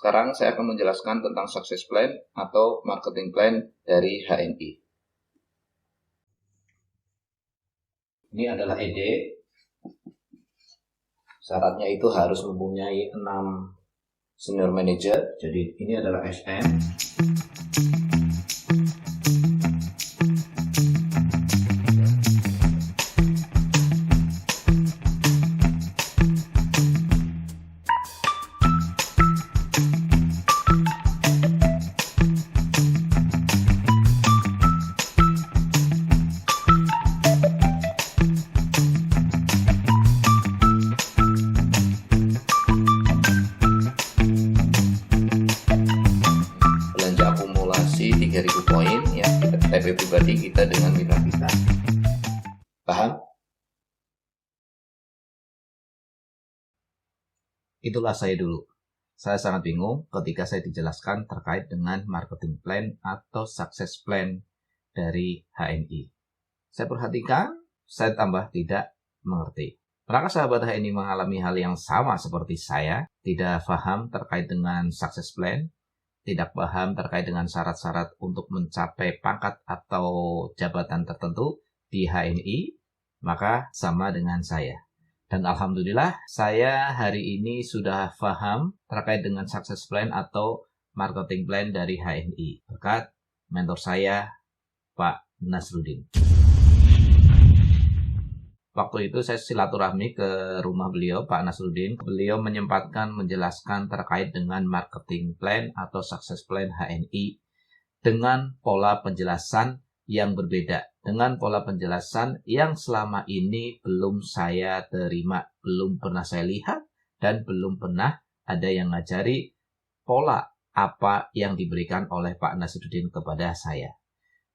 Sekarang saya akan menjelaskan tentang success plan atau marketing plan dari HNI. Ini adalah ED. Syaratnya itu harus mempunyai 6 senior manager. Jadi ini adalah SM. Belanja akumulasi 3.000 poin ya, kita TP pribadi kita dengan mitra kita. Paham? Itulah saya dulu. Saya sangat bingung ketika saya dijelaskan terkait dengan marketing plan atau success plan dari HNI. Saya perhatikan, saya tambah tidak mengerti. Apakah sahabat HNI mengalami hal yang sama seperti saya? Tidak paham terkait dengan success plan? Tidak paham terkait dengan syarat-syarat untuk mencapai pangkat atau jabatan tertentu di HNI? Maka sama dengan saya. Dan alhamdulillah saya hari ini sudah paham terkait dengan success plan atau marketing plan dari HNI berkat mentor saya Pak Nasruddin. Waktu itu saya silaturahmi ke rumah beliau, Pak Nasruddin. Beliau menyempatkan menjelaskan terkait dengan marketing plan atau success plan HNI dengan pola penjelasan yang berbeda. Dengan pola penjelasan yang selama ini belum saya terima, belum pernah saya lihat, dan belum pernah ada yang ngajari pola apa yang diberikan oleh Pak Nasruddin kepada saya.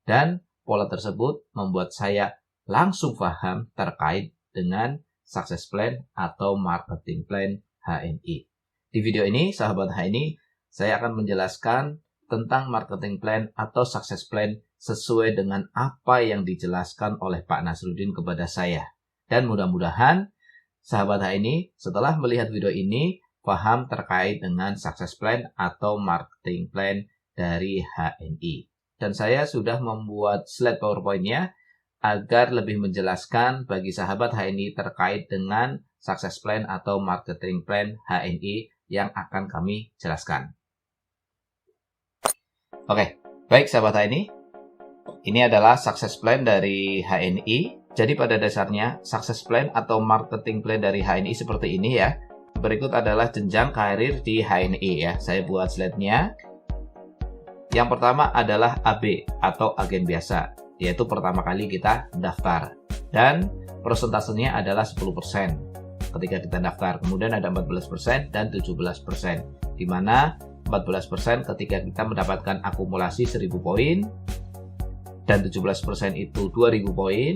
Dan pola tersebut membuat saya langsung paham terkait dengan success plan atau marketing plan HNI. Di video ini, sahabat HNI, saya akan menjelaskan tentang marketing plan atau success plan sesuai dengan apa yang dijelaskan oleh Pak Nasruddin kepada saya. Dan mudah-mudahan sahabat HNI setelah melihat video ini paham terkait dengan success plan atau marketing plan dari HNI. Dan saya sudah membuat slide PowerPoint-nya agar lebih menjelaskan bagi sahabat HNI terkait dengan success plan atau marketing plan HNI yang akan kami jelaskan. Oke, baik sahabat HNI. Ini adalah success plan dari HNI. Jadi pada dasarnya success plan atau marketing plan dari HNI seperti ini ya. Berikut adalah jenjang karir di HNI ya. Saya buat slide-nya. Yang pertama adalah AB atau agen biasa, yaitu pertama kali kita daftar. Dan persentasenya adalah 10% ketika kita daftar. Kemudian ada 14% dan 17%. Di mana 14% ketika kita mendapatkan akumulasi 1000 poin dan 17% itu 2000 poin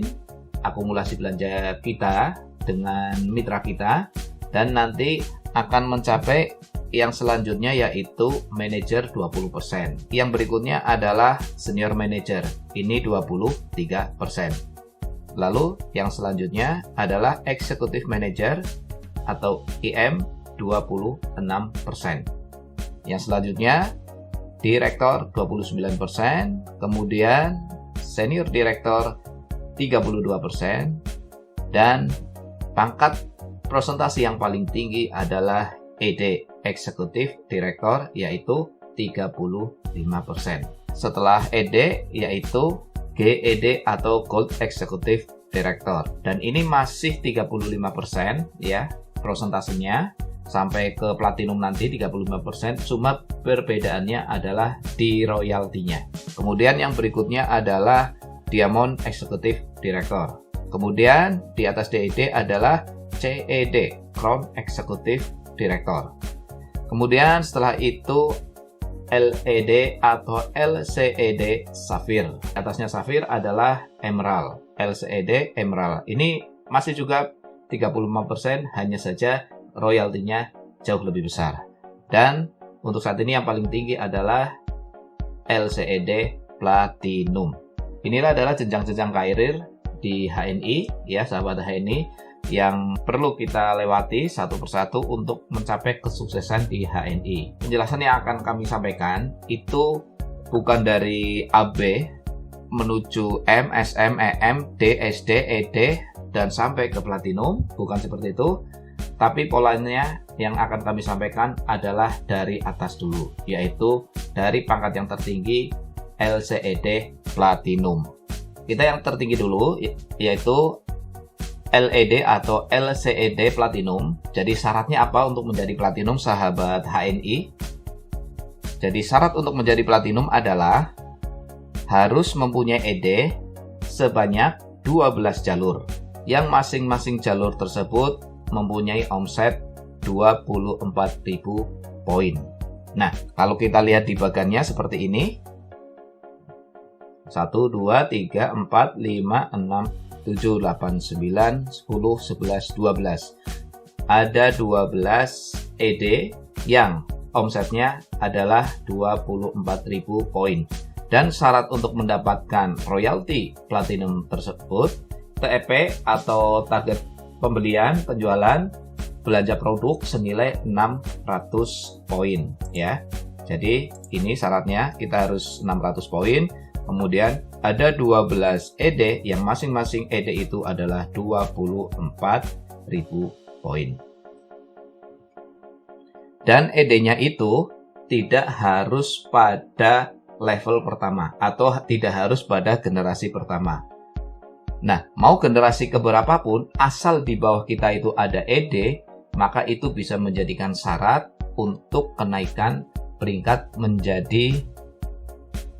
akumulasi belanja kita dengan mitra kita, dan nanti akan mencapai yang selanjutnya yaitu manajer 20%. Yang berikutnya adalah senior manager, ini 23%. Lalu yang selanjutnya adalah executive manager atau IM 26%. Yang selanjutnya direktur 29%, kemudian senior direktur 32%, dan pangkat presentasi yang paling tinggi adalah ED, Executive Director, yaitu 35%. Setelah ED yaitu GED atau Gold Executive Director. Dan ini masih 35% ya prosentasenya, sampai ke platinum nanti 35%, cuma perbedaannya adalah di royaltinya. Kemudian yang berikutnya adalah Diamond Executive Director. Kemudian di atas DED adalah CED, Crown Executive Director. Kemudian setelah itu LED atau LCED Sapphire. Atasnya Sapphire adalah Emerald, LCED Emerald. Ini masih juga 35%, hanya saja royaltinya jauh lebih besar. Dan untuk saat ini yang paling tinggi adalah LCED Platinum. Inilah adalah jenjang-jenjang karir di HNI ya sahabat HNI. yang perlu kita lewati satu persatu untuk mencapai kesuksesan di HNI. Penjelasan yang akan kami sampaikan itu bukan dari AB menuju M, SM, EM, D, SD, ED, dan sampai ke Platinum, bukan seperti itu. Tapi polanya yang akan kami sampaikan adalah dari atas dulu, yaitu dari pangkat yang tertinggi LCED Platinum. Kita yang tertinggi dulu, yaitu LED atau LCED Platinum. Jadi syaratnya apa untuk menjadi Platinum, sahabat HNI? Jadi syarat untuk menjadi Platinum adalah harus mempunyai ED sebanyak 12 jalur, yang masing-masing jalur tersebut mempunyai omset 24.000 poin. Nah, kalau kita lihat di bagannya seperti ini. 1, 2, 3, 4, 5, 6, 7, 8, 9, 10, 11, 12. Ada 12 ED yang omsetnya adalah 24.000 poin. Dan syarat untuk mendapatkan royalti platinum tersebut, TEP atau target pembelian, penjualan, belanja produk senilai 600 poin ya. Jadi ini syaratnya kita harus 600 poin. Kemudian ada 12 ED yang masing-masing ED itu adalah 24.000 poin. Dan ED-nya itu tidak harus pada level pertama atau tidak harus pada generasi pertama. Nah, mau generasi keberapapun, asal di bawah kita itu ada ED, maka itu bisa menjadikan syarat untuk kenaikan peringkat menjadi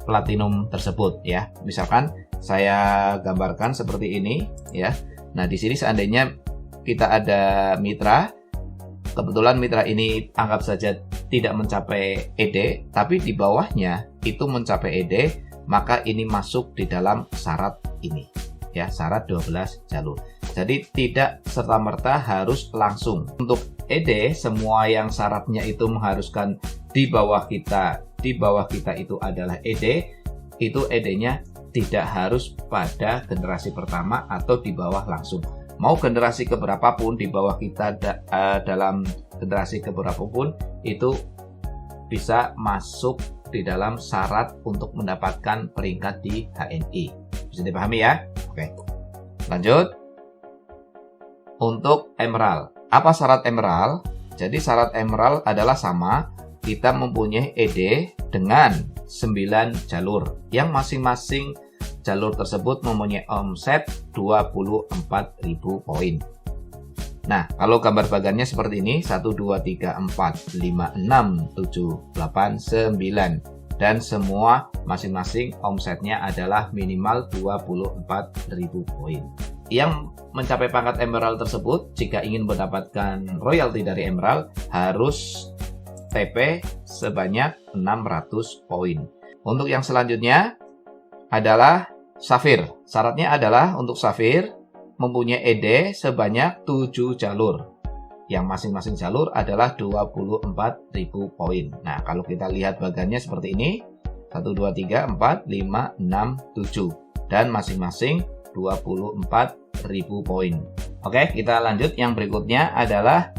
platinum tersebut ya. Misalkan saya gambarkan seperti ini ya. Nah, di sini seandainya kita ada mitra, kebetulan mitra ini anggap saja tidak mencapai ED, tapi di bawahnya itu mencapai ED, maka ini masuk di dalam syarat ini ya, syarat 12 jalur. Jadi tidak serta-merta harus langsung. Untuk ED, semua yang syaratnya itu mengharuskan di bawah kita itu adalah ED, itu ED-nya tidak harus pada generasi pertama atau di bawah langsung. Mau generasi keberapapun, di bawah kita dalam generasi keberapapun, itu bisa masuk di dalam syarat untuk mendapatkan peringkat di HNI. Bisa dipahami ya? Oke, lanjut. Untuk Emerald, apa syarat Emerald? Jadi syarat Emerald adalah sama, kita mempunyai ED dengan 9 jalur, yang masing-masing jalur tersebut mempunyai omset 24.000 poin. Nah, kalau gambar bagannya seperti ini, 1, 2, 3, 4, 5, 6, 7, 8, 9. Dan semua masing-masing omsetnya adalah minimal 24.000 poin. Yang mencapai pangkat Emerald tersebut, jika ingin mendapatkan royalti dari Emerald, harus TP sebanyak 600 poin. Untuk yang selanjutnya adalah Safir. Syaratnya adalah untuk Safir mempunyai ED sebanyak 7 jalur, yang masing-masing jalur adalah 24.000 poin. Nah, kalau kita lihat bagannya seperti ini, 1, 2, 3, 4, 5, 6, 7. Dan masing-masing 24.000 poin. Oke, kita lanjut. Yang berikutnya adalah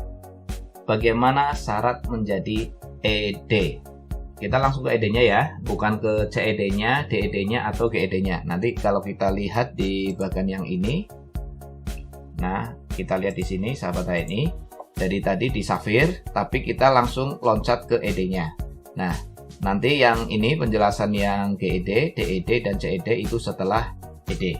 bagaimana syarat menjadi ED. Kita langsung ke ED-nya ya, bukan ke CED-nya, DED-nya, atau GED-nya. Nanti kalau kita lihat di bagian yang ini, nah kita lihat di sini sahabat HNI, jadi tadi di Safir, tapi kita langsung loncat ke ED-nya. Nah, nanti yang ini penjelasan yang GED, DED, dan CED itu setelah ED.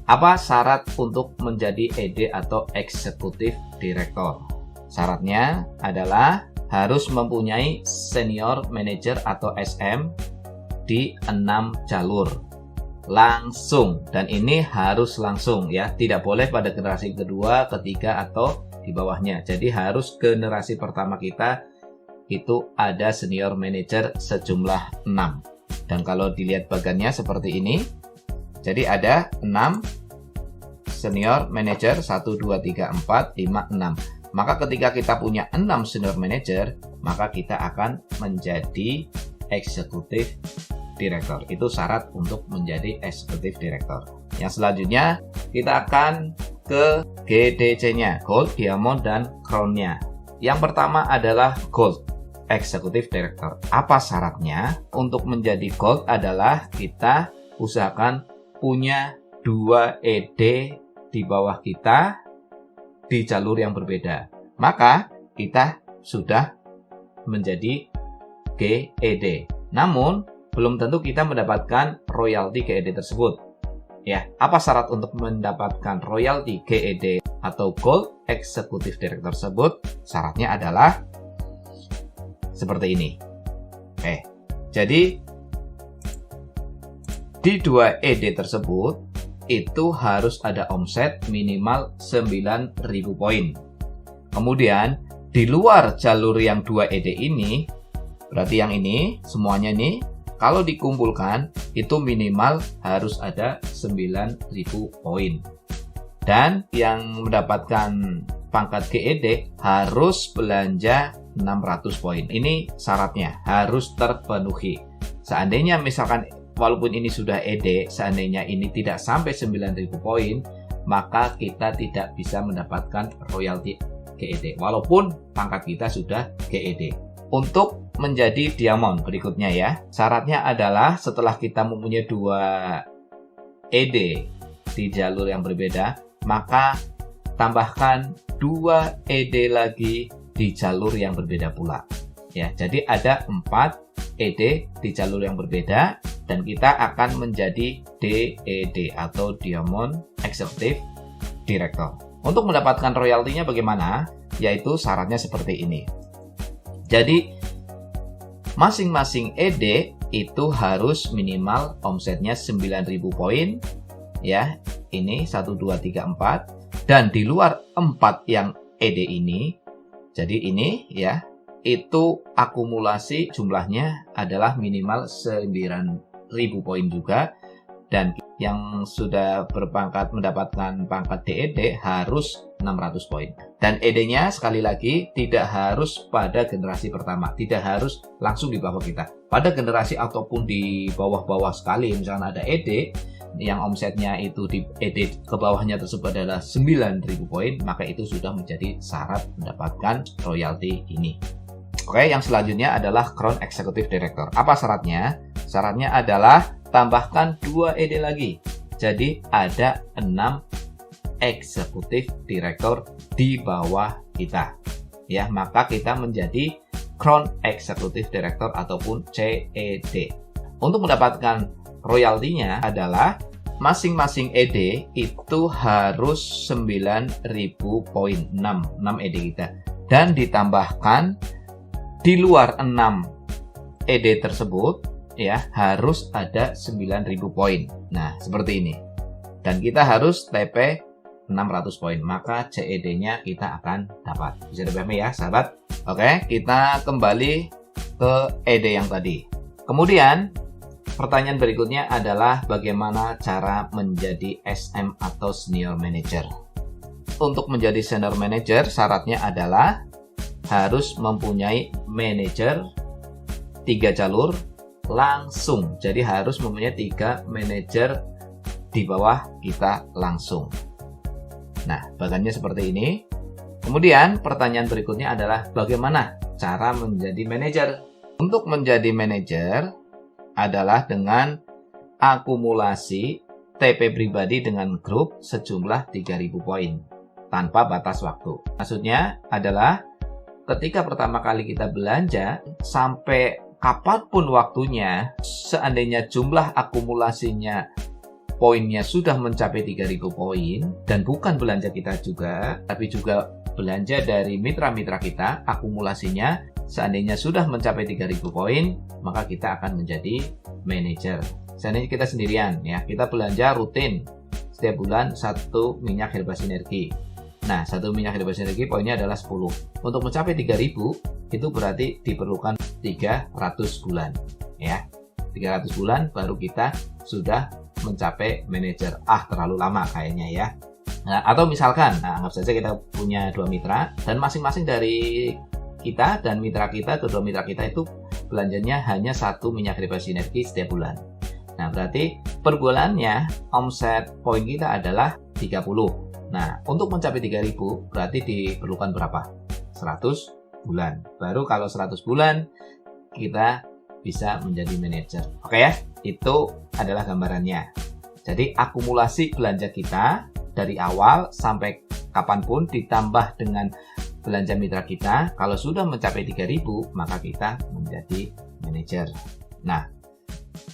Apa syarat untuk menjadi ED atau Eksekutif Direktur? Syaratnya adalah harus mempunyai Senior Manager atau SM di 6 jalur langsung, dan ini harus langsung ya, tidak boleh pada generasi kedua, ketiga, atau di bawahnya. Jadi harus generasi pertama kita itu ada Senior Manager sejumlah 6. Dan kalau dilihat bagannya seperti ini, jadi ada 6 Senior Manager, 1, 2, 3, 4, 5, 6. Maka ketika kita punya 6 Senior Manager, maka kita akan menjadi Eksekutif Direktur. Itu syarat untuk menjadi Eksekutif Direktur. Yang selanjutnya, kita akan ke GDC-nya, Gold, Diamond, dan Crown-nya. Yang pertama adalah Gold, Executive Director. Apa syaratnya? Untuk menjadi Gold adalah kita usahakan punya 2 ED di bawah kita di jalur yang berbeda. Maka kita sudah menjadi GED. Namun, belum tentu kita mendapatkan royalti GED tersebut. Ya, apa syarat untuk mendapatkan royalti GED atau Gold Executive Director tersebut? Syaratnya adalah seperti ini. Jadi di 2 ED tersebut itu harus ada omset minimal 9.000 poin. Kemudian di luar jalur yang 2 ED ini, berarti yang ini semuanya nih, kalau dikumpulkan itu minimal harus ada 9.000 poin. Dan yang mendapatkan pangkat GED harus belanja 600 poin. Ini syaratnya harus terpenuhi. Seandainya misalkan walaupun ini sudah ED, seandainya ini tidak sampai 9.000 poin, maka kita tidak bisa mendapatkan royalti GED walaupun pangkat kita sudah GED. Untuk menjadi Diamond berikutnya ya, syaratnya adalah setelah kita mempunyai 2 ED di jalur yang berbeda, maka tambahkan 2 ED lagi di jalur yang berbeda pula. Ya, jadi ada 4 ED di jalur yang berbeda dan kita akan menjadi DED atau Diamond Executive Director. Untuk mendapatkan royaltinya bagaimana? Yaitu syaratnya seperti ini. Jadi masing-masing ED itu harus minimal omsetnya 9.000 poin ya. Ini 1 2 3 4 dan di luar 4 yang ED ini, jadi ini ya, itu akumulasi jumlahnya adalah minimal 9.000 poin juga, dan yang sudah berpangkat mendapatkan pangkat DED harus 600 poin. Dan ED-nya sekali lagi tidak harus pada generasi pertama, tidak harus langsung di bawah kita. Pada generasi ataupun di bawah-bawah sekali, misalnya ada ED yang omsetnya itu di ED ke bawahnya tersebut adalah 9.000 poin, maka itu sudah menjadi syarat mendapatkan royalti ini. Oke, yang selanjutnya adalah Crown Executive Director. Apa syaratnya? Syaratnya adalah tambahkan 2 ED lagi. Jadi ada 6 Executive Director di bawah kita. Ya, maka kita menjadi Crown Executive Director ataupun CED. Untuk mendapatkan royaltinya adalah masing-masing ED itu harus 9.000 poin, 6 ED kita. Dan ditambahkan di luar 6 ED tersebut ya harus ada 9.000 poin. Nah, seperti ini. Dan kita harus TP 600 poin, maka CED-nya kita akan dapat. Bisa dipahami ya, sahabat? Oke, kita kembali ke ED yang tadi. Kemudian, pertanyaan berikutnya adalah bagaimana cara menjadi SM atau Senior Manager. Untuk menjadi Senior Manager, syaratnya adalah harus mempunyai manajer 3 jalur langsung. Jadi harus mempunyai 3 manajer di bawah kita langsung. Nah, bagannya seperti ini. Kemudian pertanyaan berikutnya adalah bagaimana cara menjadi manajer. Untuk menjadi manajer adalah dengan akumulasi TP pribadi dengan grup sejumlah 3.000 poin tanpa batas waktu. Maksudnya adalah ketika pertama kali kita belanja sampai kapanpun waktunya, seandainya jumlah akumulasinya poinnya sudah mencapai 3.000 poin dan bukan belanja kita juga, tapi juga belanja dari mitra-mitra kita, akumulasinya seandainya sudah mencapai 3.000 poin, maka kita akan menjadi manajer. Seandainya kita sendirian ya, kita belanja rutin setiap bulan 1 minyak Herba Sinergi. Nah, 1 minyak Herba Sinergi poinnya adalah 10. Untuk mencapai 3.000 itu berarti diperlukan 300 bulan ya. 300 bulan baru kita sudah mencapai manajer. Terlalu lama kayaknya ya. Nah, atau misalkan, anggap saja kita punya 2 mitra dan masing-masing dari kita dan mitra kita, kedua mitra kita itu belanjanya hanya 1 minyak Herba Sinergi setiap bulan. Nah, berarti per bulannya omset poin kita adalah 30. Nah, untuk mencapai 3.000 berarti diperlukan berapa? 100 bulan. Baru kalau 100 bulan kita bisa menjadi manajer. Oke ya, itu adalah gambarannya. Jadi akumulasi belanja kita dari awal sampai kapanpun ditambah dengan belanja mitra kita, kalau sudah mencapai 3.000 maka kita menjadi manajer. Nah,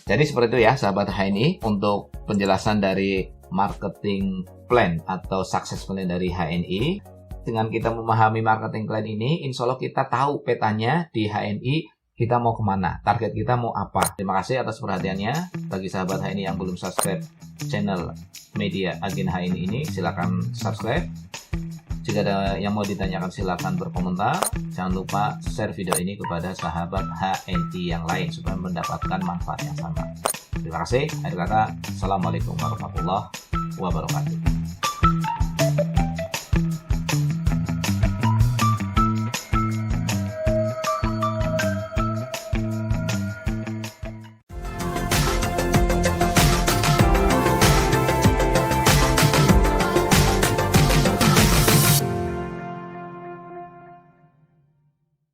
jadi seperti itu ya sahabat HNI untuk penjelasan dari marketing plan atau success plan dari HNI. Dengan kita memahami marketing plan ini, insya Allah kita tahu petanya di HNI kita mau kemana, target kita mau apa. Terima kasih atas perhatiannya. Bagi sahabat HNI yang belum subscribe channel media agen HNI ini, silakan subscribe. Jika ada yang mau ditanyakan silakan berkomentar. Jangan lupa share video ini kepada sahabat HNI yang lain supaya mendapatkan manfaat yang sama. Terima kasih. Akhir kata, Assalamualaikum warahmatullahi wabarakatuh.